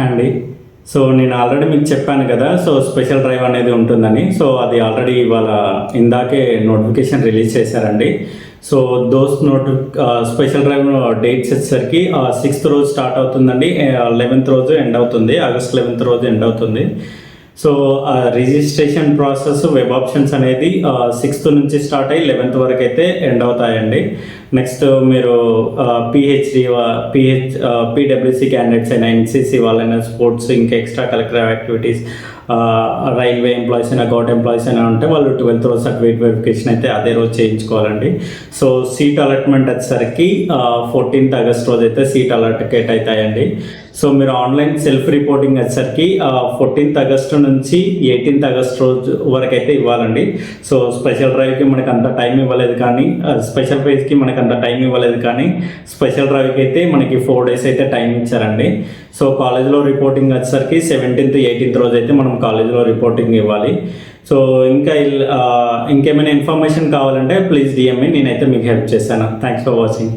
అండి. సో నేను ఆల్రెడీ మీకు చెప్పాను కదా, సో స్పెషల్ డ్రైవ్ అనేది ఉంటుందని. సో అది ఆల్రెడీ ఇవాళ ఇందాకే నోటిఫికేషన్ రిలీజ్ చేశారండి. సో స్పెషల్ డ్రైవ్ డేట్స్ వచ్చేసరికి 6th రోజు స్టార్ట్ అవుతుందండి, 11th రోజు ఎండ్ అవుతుంది, ఆగస్ట్ 11th రోజు ఎండ్ అవుతుంది. So registration process web options అనేది 6th నుంచి స్టార్ట్ అయ్యి 11th వరకు అయితే ఎండ్ అవుతాయండి. నెక్స్ట్ మీరు పీడబ్ల్యూసీ క్యాండిడేట్స్ అయినా, ఎన్సీసీ వాళ్ళైనా, స్పోర్ట్స్, ఇంకా extra curricular activities, railway employees అయినా, గవర్నమెంట్ ఎంప్లాయీస్ అయినా ఉంటే వాళ్ళు 12th రోజు సర్టిఫికేట్ వెరిఫికేషన్ అయితే అదే రోజు చేయించుకోవాలండి. సో సీట్ అలాట్మెంట్ వచ్చేసరికి 14th ఆగస్ట్ రోజు అయితే సీట్ అలాట్కేట్ అవుతాయండి. సో మీరు ఆన్లైన్ సెల్ఫ్ రిపోర్టింగ్ వచ్చేసరికి 14th ఆగస్టు నుంచి 18th ఆగస్ట్ రోజు వరకు అయితే ఇవ్వాలండి. సో స్పెషల్ డ్రైవ్కి మనకు అంత టైం ఇవ్వలేదు, కానీ స్పెషల్ ఫేజ్కి మనకు అంత టైం ఇవ్వలేదు, కానీ స్పెషల్ డ్రైవ్కి అయితే మనకి 4 days అయితే టైం ఇచ్చారండి. సో కాలేజ్లో రిపోర్టింగ్ వచ్చేసరికి 17th 18th రోజు అయితే మనం కాలేజ్లో రిపోర్టింగ్ ఇవ్వాలి. సో ఇంకేమైనా ఇన్ఫర్మేషన్ కావాలంటే ప్లీజ్ డిఎంఏ, నేనైతే మీకు హెల్ప్ చేస్తాను. Thanks for watching.